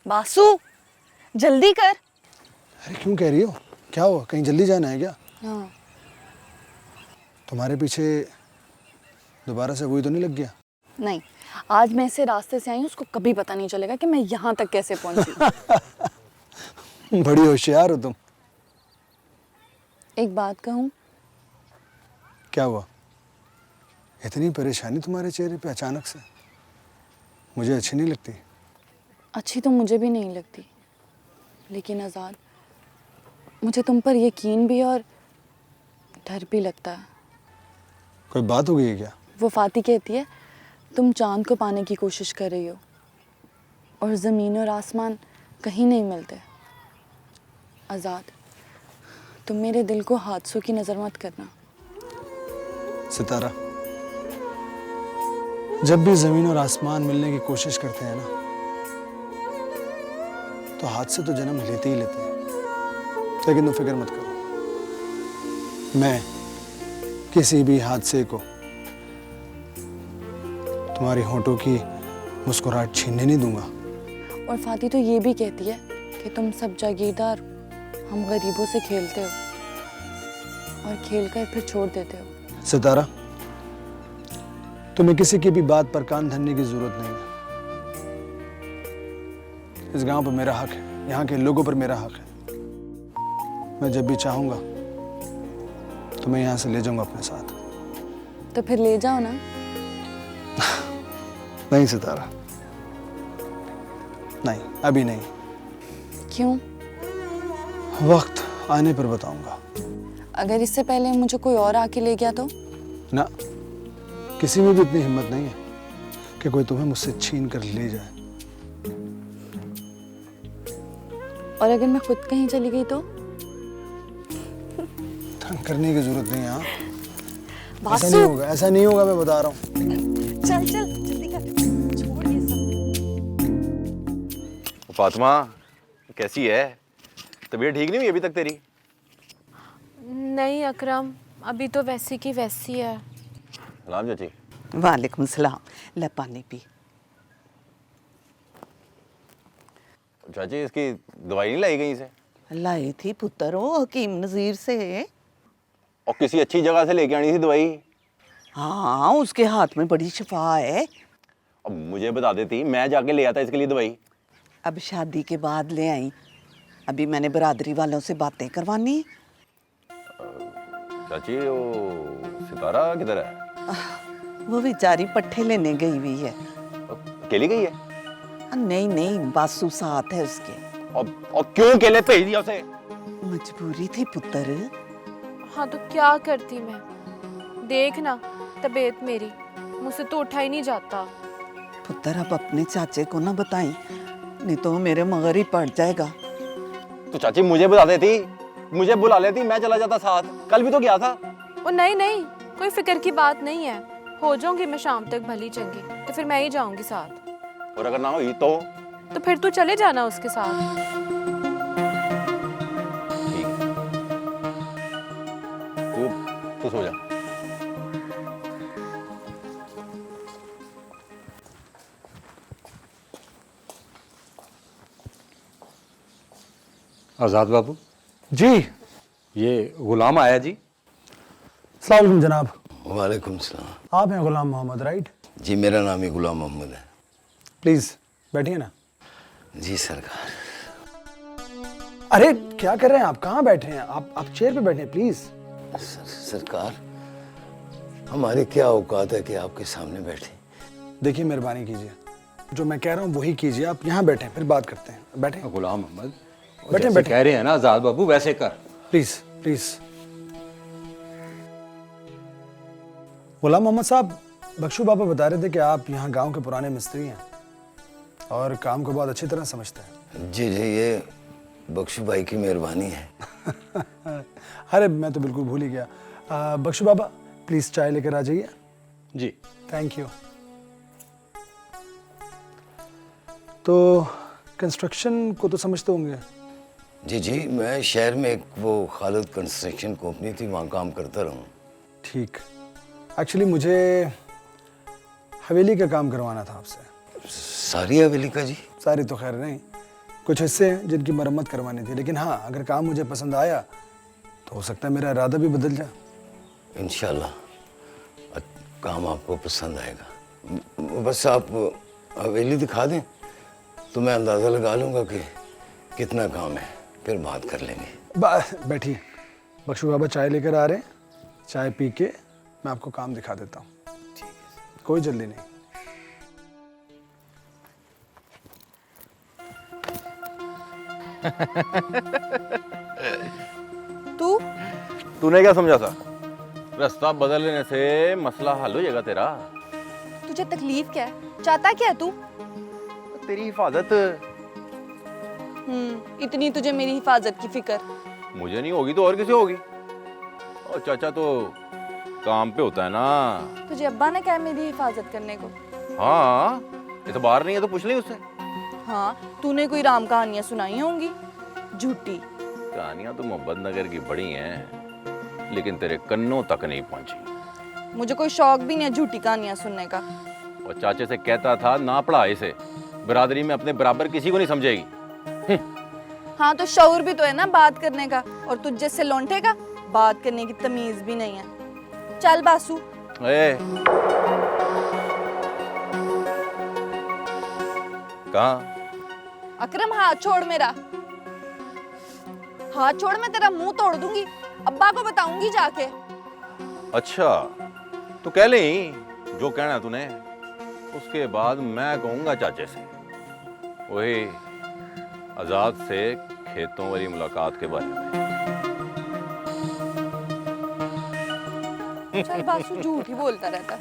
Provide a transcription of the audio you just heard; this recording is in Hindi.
बासु, जल्दी कर। अरे क्यों कह रही हो? क्या हुआ? कहीं जल्दी जाना है क्या? हाँ। तुम्हारे पीछे दोबारा से वही तो नहीं लग गया? नहीं, आज मैं ऐसे रास्ते से आई हूँ, उसको कभी पता नहीं चलेगा कि मैं यहाँ तक कैसे पहुँची। बड़ी होशियार हो तुम। एक बात कहूँ? क्या हुआ? इतनी परेशानी तुम्हारे चेहरे पे अचानक से? मुझे अच्छी नहीं लगती। अच्छी तो मुझे भी नहीं लगती, लेकिन आज़ाद, मुझे तुम पर यकीन भी और डर भी लगता है। कोई बात हो गई है क्या? वो फाती कहती है तुम चांद को पाने की कोशिश कर रही हो और ज़मीन और आसमान कहीं नहीं मिलते। आज़ाद, तुम मेरे दिल को हादसों की नज़र मत करना। सितारा, जब भी जमीन और आसमान मिलने की कोशिश करते हैं ना, तो हादसे तो जन्म लेते ही लेते हैं। लेकिन तुम फिक्र मत करो, मैं किसी भी हादसे को तुम्हारी होंठों की मुस्कुराहट छीनने नहीं दूंगा। और फाती तो ये भी कहती है कि तुम सब जागीरदार, हम गरीबों से खेलते हो और खेलकर फिर छोड़ देते हो। सितारा, तुम्हें किसी की भी बात पर कान धरने की जरूरत नहीं है। इस गांव पर मेरा हक है, यहाँ के लोगों पर मेरा हक है। मैं जब भी चाहूंगा तो मैं यहाँ से ले जाऊंगा अपने साथ। तो फिर ले जाओ ना। नहीं सितारा, नहीं, अभी नहीं। क्यों? वक्त आने पर बताऊंगा। अगर इससे पहले मुझे कोई और आके ले गया तो? ना, किसी में भी इतनी हिम्मत नहीं है कि कोई तुम्हें मुझसे छीन कर ले जाए। और अगर मैं खुद कहीं चली गई तो? तंग करने की जरूरत नहीं है। हाँ, ऐसा बासु, नहीं होगा, ऐसा नहीं होगा, मैं बता रहा हूँ। चल चल जल्दी कर, छोड़ ये सब। फातिमा, कैसी है? तबीयत ठीक नहीं हुई अभी तक तेरी? नहीं अकरम, अभी तो वैसी की वैसी है। सलाम चाची। वालेकुम सलाम। ले पानी पी। चाची, इसकी दवाई नहीं लाई कहीं से? लाई थी पुत्र वो हकीम नज़ीर से। और किसी अच्छी जगह से लेके आनी थी दवाई। हाँ, उसके हाथ में बड़ी शिफा है। अब मुझे बता देती, मैं जाके ले आता इसके लिए दवाई। अब शादी के बाद ले आई, अभी मैंने बरादरी वालों से बातें करवानी। चाची, वो सितारा किधर है? वो बेचारी पट्ठे लेने गई हुई है। अकेली गई है? नहीं नहीं, बासु साथ है उसके। और क्यों अकेले भेज दिया उसे? मजबूरी थी पुत्र। हाँ तो क्या करती मैं? देखना तबीयत मेरी, मुझसे तो उठा ही नहीं जाता। पुत्र, अब अपने चाचे को ना बताई, नहीं तो मेरे मगर ही पड़ जाएगा। तो चाची मुझे बता देती, मुझे बुला लेती, मैं चला जाता साथ। कल भी तो गया था। ओ नहीं नहीं, कोई फिक्र की बात नहीं है, हो जाऊंगी मैं शाम तक भली चंगी, तो फिर मैं ही जाऊंगी साथ। और अगर ना हुई तो? तो फिर तू चले जाना उसके साथ। ठीक है, तू सो जा। आज़ाद बाबू जी। ये गुलाम आया जी। अस्सलाम वालेकुम जनाब। वालेकुम सलाम। आप हैं गुलाम मोहम्मद, राइट? जी, मेरा नाम ही गुलाम मोहम्मद है। प्लीज बैठिए ना। जी सरकार। अरे क्या कर रहे हैं आप? कहाँ बैठे हैं आप चेयर पे बैठे हैं, प्लीज। सरकार, हमारी क्या औकात है कि आपके सामने बैठे? देखिए, मेहरबानी कीजिए, जो मैं कह रहा हूँ वही कीजिए। आप यहाँ बैठे, फिर बात करते हैं। बैठे गुलाम मोहम्मद, बैठे जैसे बैठे। कह रहे हैं ना आज़ाद बाबू, वैसे कर। Please please. गुलाम मोहम्मद साहब, बख्शू बाबा बता रहे थे कि आप यहाँ गांव के पुराने मिस्त्री हैं और काम को बहुत अच्छी तरह समझते हैं। जी जी, ये बख्शू भाई की मेहरबानी है। अरे मैं तो बिल्कुल भूल ही गया। बख्शू बाबा, प्लीज चाय लेकर आ जाइए। जी थैंक यू। तो कंस्ट्रक्शन को तो समझते होंगे? जी जी, मैं शहर में एक वो खालिद कंस्ट्रक्शन कंपनी थी, वहाँ काम करता रहा हूँ। ठीक। एक्चुअली मुझे हवेली का काम करवाना था आपसे। सारी हवेली का जी? सारी तो खैर नहीं, कुछ हिस्से हैं जिनकी मरम्मत करवानी थी, लेकिन हाँ अगर काम मुझे पसंद आया तो हो सकता है मेरा इरादा भी बदल जाए। इंशाल्लाह काम आपको पसंद आएगा। बस आप हवेली दिखा दें तो मैं अंदाज़ा लगा लूँगा कि कितना काम है, फिर बात कर लेंगे। बैठिए, बख्शू बाबा चाय लेकर आ रहे हैं, चाय पी के मैं आपको काम दिखा देता हूँ। ठीक है। कोई जल्दी नहीं। तू तूने क्या समझा था? रास्ता बदल लेने से मसला हल हो जाएगा तेरा। तुझे तकलीफ क्या है? चाहता क्या है तू? तेरी हिफाजत। इतनी तुझे मेरी हिफाजत की फिक्र? मुझे नहीं होगी तो और किसे होगी? और चाचा तो काम पे होता है ना। तुझे अब्बा ने कहा मेरी हिफाजत करने को? हाँ, इतबार नहीं है तो पूछ ले उससे। हाँ, तूने कोई राम कहानियां सुनाई होंगी, झूठी। कहानियां तो मोहब्बत नगर की बड़ी हैं, लेकिन तेरे कन्नों तक नहीं पहुंची। मुझे कोई शौक भी नहीं है झूठी कहानियां सुनने का। और चाचे से कहता था ना पढ़ा इसे, बिरादरी में अपने बराबर किसी को नहीं समझेगी। हाँ तो शऊर भी तो है ना बात करने का, और तुझ जैसे लौंटे का बात करने की तमीज भी नहीं है। चल बासु। ए, कहाँ? अकरम हाथ छोड़ मेरा, हाथ छोड़, मैं तेरा मुंह तोड़ दूंगी, अब्बा को बताऊंगी जाके। अच्छा तो कह ले जो कहना तूने, उसके बाद मैं कहूंगा चाचे से वही आजाद से खेतों वाली मुलाकात के बारे में। चल बासु, झूठ ही बोलता रहता।